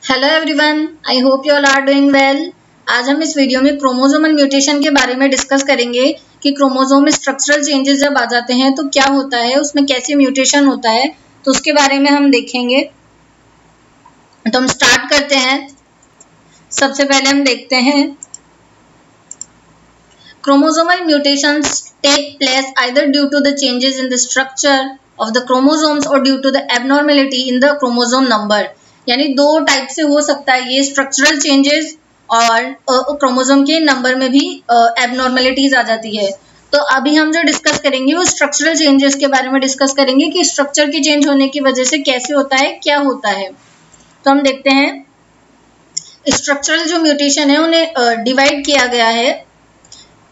Hello everyone, I hope you all are doing well. आज हम इस वीडियो में क्रोमोसोमल म्यूटेशन के बारे में डिस्कस करेंगे कि क्रोमोसोम में स्ट्रक्चरल चेंजेस जब आ जाते हैं तो क्या होता है, उसमें कैसे म्यूटेशन होता है, तो उसके बारे में हम देखेंगे। तो हम स्टार्ट करते हैं। सबसे पहले हम देखते हैं chromosomal mutations take place either due to the changes in the structure of the chromosomes or due to the abnormality in the chromosome number. यानी दो टाइप से हो सकता है ये स्ट्रक्चरल चेंजेस और क्रोमोसोम के नंबर में भी एबनॉर्मेलिटीज आ जाती है। तो अभी हम जो डिस्कस करेंगे वो स्ट्रक्चरल चेंजेस के बारे में डिस्कस करेंगे कि स्ट्रक्चर के चेंज होने की वजह से कैसे होता है, क्या होता है। तो हम देखते हैं स्ट्रक्चरल जो म्यूटेशन है उन्हें डिवाइड किया गया है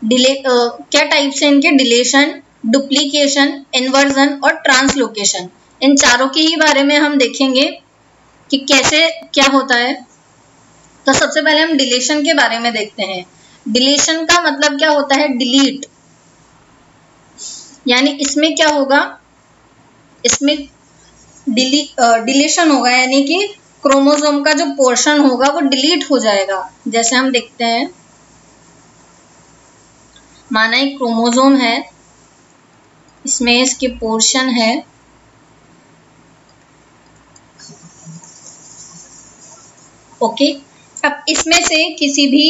क्या टाइप से इनके, डिलेशन, डुप्लीकेशन, इन्वर्जन और ट्रांसलोकेशन। इन चारों के ही बारे में हम देखेंगे कि कैसे क्या होता है। तो सबसे पहले हम डिलेशन के बारे में देखते हैं। डिलेशन का मतलब क्या होता है, डिलीट। यानी इसमें क्या होगा, इसमें डिलेशन होगा, यानी कि क्रोमोसोम का जो पोर्शन होगा वो डिलीट हो जाएगा। जैसे हम देखते हैं, माना एक क्रोमोसोम है, इसमें इसके पोर्शन है, ओके। अब इसमें से किसी भी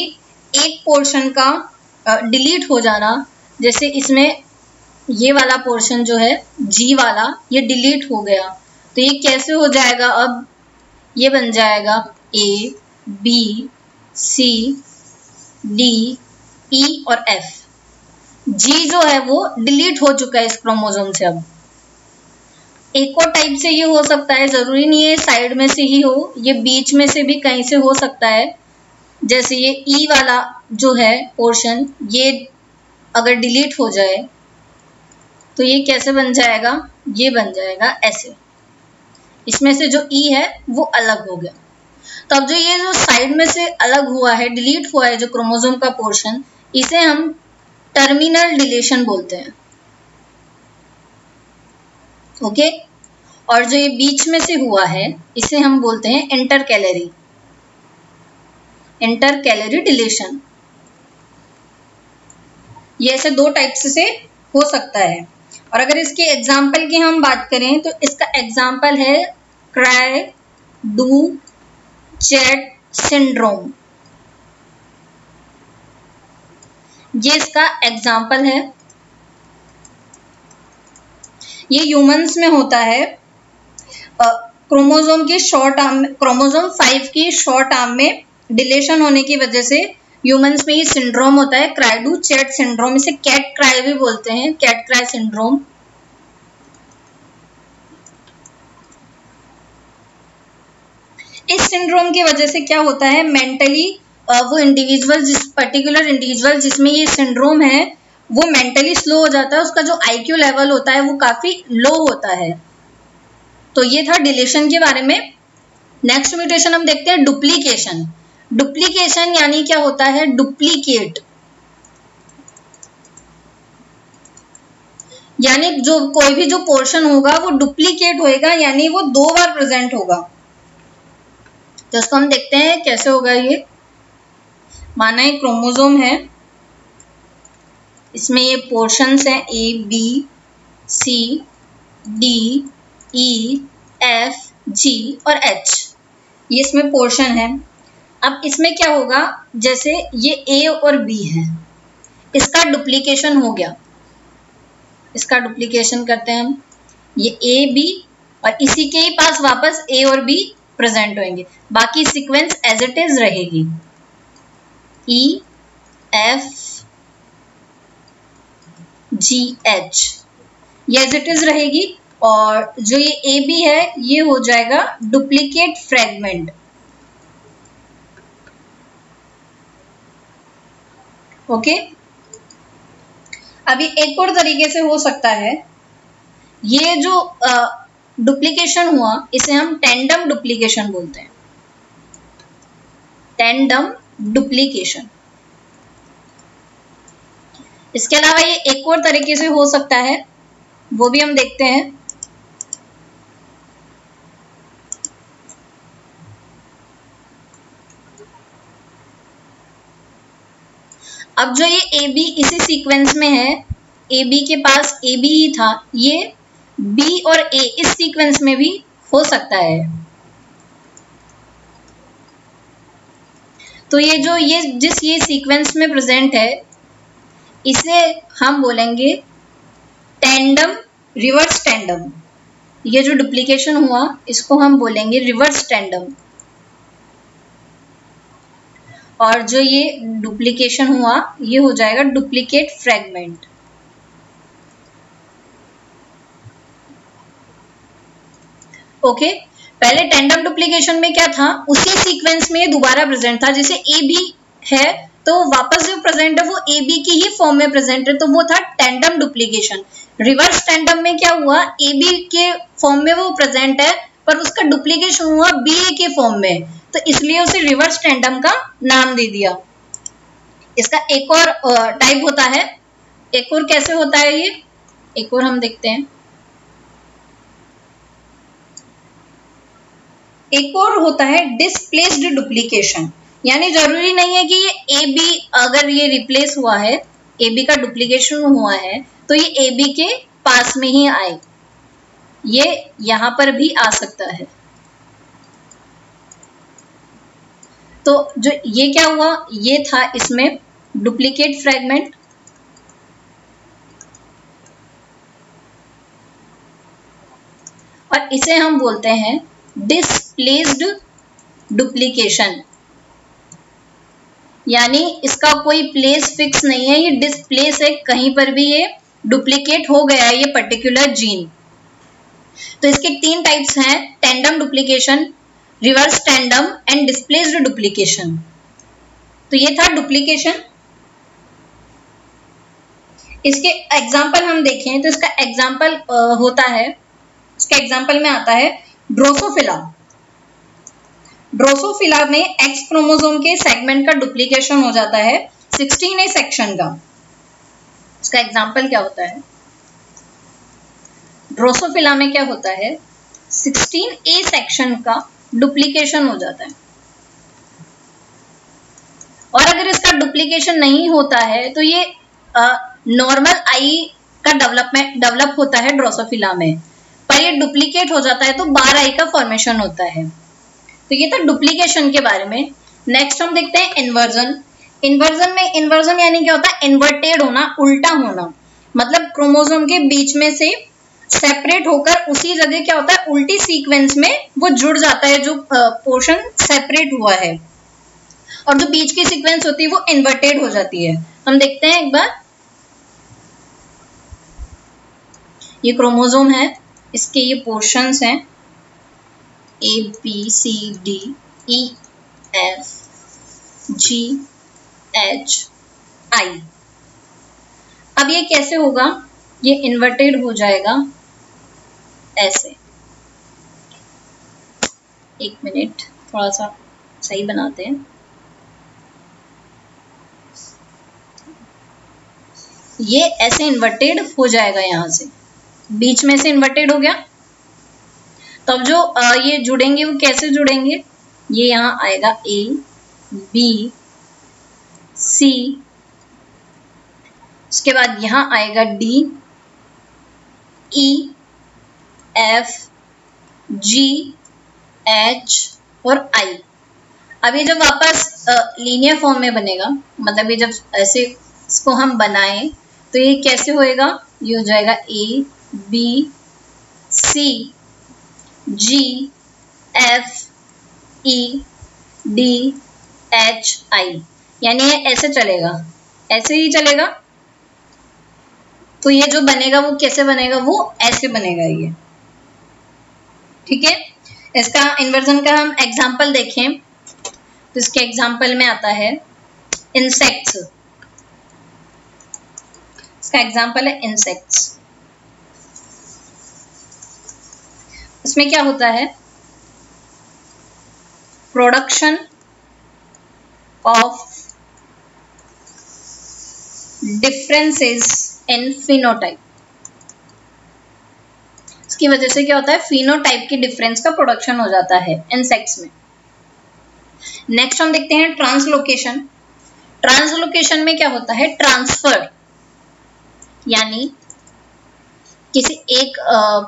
एक पोर्शन का डिलीट हो जाना, जैसे इसमें ये वाला पोर्शन जो है जी वाला, ये डिलीट हो गया, तो ये कैसे हो जाएगा, अब ये बन जाएगा ए, बी, सी, डी, ई और एफ। जी जो है वो डिलीट हो चुका है इस क्रोमोसोम से। अब एक और टाइप से ये हो सकता है, जरूरी नहीं है साइड में से ही हो, ये बीच में से भी कहीं से हो सकता है। जैसे ये ई वाला जो है पोर्शन, ये अगर डिलीट हो जाए तो ये कैसे बन जाएगा, ये बन जाएगा ऐसे। इसमें से जो ई है वो अलग हो गया। तो अब ये जो साइड में से अलग हुआ है, डिलीट हुआ है जो क्रोमोसोम का पोर्शन, इसे हम टर्मिनल डिलीशन बोलते हैं, ओके। और जो ये बीच में से हुआ है इसे हम बोलते हैं इंटरकैलरी डिलीशन। ये ऐसे दो टाइप्स से हो सकता है। और अगर इसके एग्जाम्पल की हम बात करें तो इसका एग्जाम्पल है क्राई डू चैट सिंड्रोम। ये इसका एग्जाम्पल है। ये ह्यूमंस में होता है। क्रोमोसोम की शॉर्ट आर्म, क्रोमोसोम 5 की शॉर्ट आर्म में डिलेशन होने की वजह से ह्यूमंस में ये सिंड्रोम होता है, क्राई डू चैट सिंड्रोम। इसे कैट क्राई भी बोलते हैं, कैट क्राई सिंड्रोम। इस सिंड्रोम की वजह से क्या होता है, मेंटली वो इंडिविजुअल, जिस पर्टिकुलर इंडिविजुअल जिसमें ये सिंड्रोम है वो मेंटली स्लो हो जाता है, उसका जो आईक्यू लेवल होता है वो काफी लो होता है। तो ये था डिलीशन के बारे में। नेक्स्ट म्यूटेशन हम देखते हैं डुप्लीकेशन। डुप्लीकेशन यानी क्या होता है, डुप्लीकेट, यानी जो कोई भी जो पोर्शन होगा वो डुप्लीकेट होएगा, यानी वो दो बार प्रेजेंट होगा। तो इसको हम देखते हैं कैसे होगा ये। माना एक क्रोमोसोम है, इसमें ये पोर्शंस हैं ए, बी, सी, डी, ई, एफ, जी और एच, ये इसमें पोर्शन है। अब इसमें क्या होगा, जैसे ये ए और बी है, इसका डुप्लीकेशन हो गया। इसका डुप्लीकेशन करते हैं हम, ये ए, बी और इसी के ही पास वापस ए और बी प्रेजेंट होंगे, बाकी सीक्वेंस एज इट इज रहेगी, ई, एफ, जी, एच, ये एज इट इज रहेगी। और जो ये ए बी है ये हो जाएगा डुप्लीकेट फ्रेगमेंट, ओके। अभी एक और तरीके से हो सकता है, ये जो डुप्लीकेशन हुआ इसे हम टेंडम डुप्लीकेशन बोलते हैं, टेंडम डुप्लीकेशन। इसके अलावा ये एक और तरीके से हो सकता है, वो भी हम देखते हैं। अब जो ये ए बी इसी सीक्वेंस में है, ए बी के पास ए बी ही था, ये बी और ए इस सीक्वेंस में भी हो सकता है। तो ये जो ये सीक्वेंस में प्रेजेंट है, इसे हम बोलेंगे टेंडम, रिवर्स टेंडम। ये जो डुप्लीकेशन हुआ इसको हम बोलेंगे रिवर्स टेंडम, और जो ये डुप्लीकेशन हुआ ये हो जाएगा डुप्लीकेट फ्रेगमेंट। ओके, पहले टेंडम डुप्लीकेशन में क्या था, उसी सीक्वेंस में दोबारा प्रेजेंट था। जैसे ए बी है तो वापस जो प्रेजेंट है वो ए बी की ही फॉर्म में प्रेजेंट है, तो वो था टेंडम डुप्लीकेशन। रिवर्स टेंडम में क्या हुआ, ए बी के फॉर्म में वो प्रेजेंट है पर उसका डुप्लीकेशन हुआ बी ए के फॉर्म में, तो इसलिए उसे रिवर्स टेंडम का नाम दे दिया। इसका एक और टाइप होता है, एक और कैसे होता है ये, एक और हम देखते हैं। एक और होता है डिस्प्लेस्ड डुप्लीकेशन, यानी जरूरी नहीं है कि ये ए बी अगर ये रिप्लेस हुआ है, ए बी का डुप्लीकेशन हुआ है तो ये ए बी के पास में ही आए, ये यहां पर भी आ सकता है। तो जो ये क्या हुआ, ये था इसमें डुप्लीकेट फ्रेगमेंट, और इसे हम बोलते हैं डिस्प्लेस्ड डुप्लीकेशन, यानी इसका कोई प्लेस फिक्स नहीं है, ये डिस्प्लेस है, कहीं पर भी ये डुप्लीकेट हो गया है ये पर्टिकुलर जीन। तो इसके तीन टाइप्स हैं, tandem duplication, reverse tandem and displaced duplication. तो ये था डुप्लीकेशन। इसके एग्जाम्पल हम देखें तो इसका एग्जाम्पल होता है, इसके एग्जाम्पल में आता है ड्रोसोफिला। ड्रोसोफिला में एक्स क्रोमोसोम के सेगमेंट का डुप्लीकेशन हो जाता है 16A सेक्शन का। इसका एग्जाम्पल क्या होता है, ड्रोसोफिला में क्या होता है, 16A सेक्शन का डुप्लीकेशन हो जाता है, और अगर इसका डुप्लीकेशन नहीं होता है तो ये नॉर्मल आई का डेवलप होता है ड्रोसोफिला में, पर ये डुप्लीकेट हो जाता है तो बार आई का फॉर्मेशन होता है। तो ये था डुप्लीकेशन के बारे में। नेक्स्ट हम देखते हैं इन्वर्जन। इन्वर्जन में, इन्वर्जन यानी क्या होता है, इन्वर्टेड होना, उल्टा होना, मतलब क्रोमोसोम के बीच में से सेपरेट होकर उसी जगह क्या होता है, उल्टी सीक्वेंस में वो जुड़ जाता है, जो पोर्शन सेपरेट हुआ है, और जो बीच की सीक्वेंस होती है वो इन्वर्टेड हो जाती है। हम देखते हैं एक बार, ये क्रोमोसोम है, इसके ये पोर्शंस हैं A B C D E F G H I। अब ये कैसे होगा, ये इन्वर्टेड हो जाएगा ऐसे। एक मिनट, थोड़ा सा सही बनाते हैं। ये ऐसे इन्वर्टेड हो जाएगा, यहां से बीच में से इन्वर्टेड हो गया। तब जो ये जुड़ेंगे वो कैसे जुड़ेंगे, ये यहाँ आएगा A B C, उसके बाद यहाँ आएगा D E F G H और I। अब ये जब वापस लीनियर फॉर्म में बनेगा, मतलब ये जब ऐसे इसको हम बनाएं तो ये कैसे होएगा, ये हो जाएगा A B C G F E D H I, यानी ये ऐसे चलेगा, ऐसे ही चलेगा। तो ये जो बनेगा वो कैसे बनेगा, वो ऐसे बनेगा ये, ठीक है। इसका इन्वर्जन का हम एग्जाम्पल देखें तो इसके एग्जाम्पल में आता है इंसेक्ट्स। इसका एग्जाम्पल है इंसेक्ट्स। इसमें क्या होता है, production of differences in phenotype. इसकी वजह से क्या होता है, फिनोटाइप की डिफरेंस का प्रोडक्शन हो जाता है इंसेक्ट्स में। नेक्स्ट हम देखते हैं ट्रांसलोकेशन। ट्रांसलोकेशन में क्या होता है, ट्रांसफर, यानी किसी एक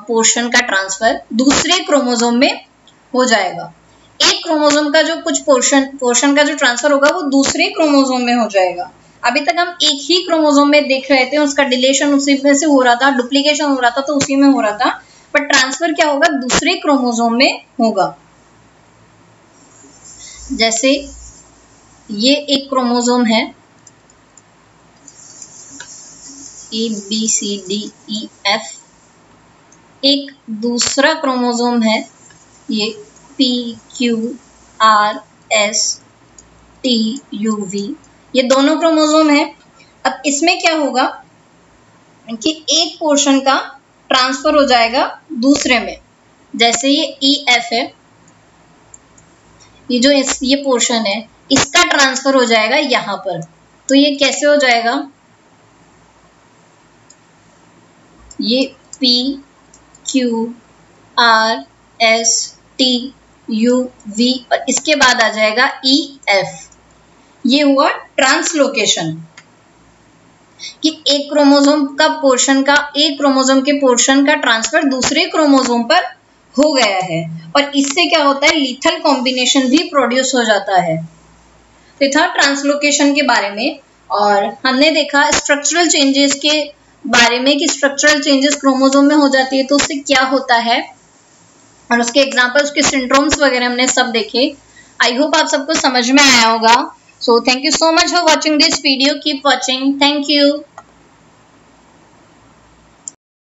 पोर्शन का ट्रांसफर दूसरे क्रोमोसोम में हो जाएगा। एक क्रोमोसोम का जो कुछ पोर्शन का जो ट्रांसफर होगा वो दूसरे क्रोमोसोम में हो जाएगा। अभी तक हम एक ही क्रोमोसोम में देख रहे थे, उसका डिलीशन उसी में से हो रहा था, डुप्लीकेशन हो रहा था तो उसी में हो रहा था, पर ट्रांसफर क्या होगा, दूसरे क्रोमोसोम में होगा। जैसे ये एक क्रोमोसोम है ABCDEF, एक दूसरा क्रोमोसोम है ये PQRSTUV, ये दोनों क्रोमोसोम है। अब इसमें क्या होगा कि एक पोर्शन का ट्रांसफर हो जाएगा दूसरे में। जैसे ये EF है, ये जो ये पोर्शन है इसका ट्रांसफर हो जाएगा यहाँ पर, तो ये कैसे हो जाएगा, ये PQRSTUV और इसके बाद आ जाएगा EF। ये हुआ ट्रांसलोकेशन, कि एक क्रोमोसोम का पोर्शन का, एक क्रोमोसोम के पोर्शन का ट्रांसफर दूसरे क्रोमोसोम पर हो गया है, और इससे क्या होता है, लीथल कॉम्बिनेशन भी प्रोड्यूस हो जाता है। तो था ट्रांसलोकेशन के बारे में, और हमने देखा स्ट्रक्चरल चेंजेस के बारे में कि स्ट्रक्चरल चेंजेस क्रोमोसोम में हो जाती है तो उससे क्या होता है, और उसके एग्जांपल्स, उसके सिंड्रोम्स वगैरह हमने सब देखे। आई होप आप सबको समझ में आया होगा। So thank you so much for watching this video, keep watching, thank you.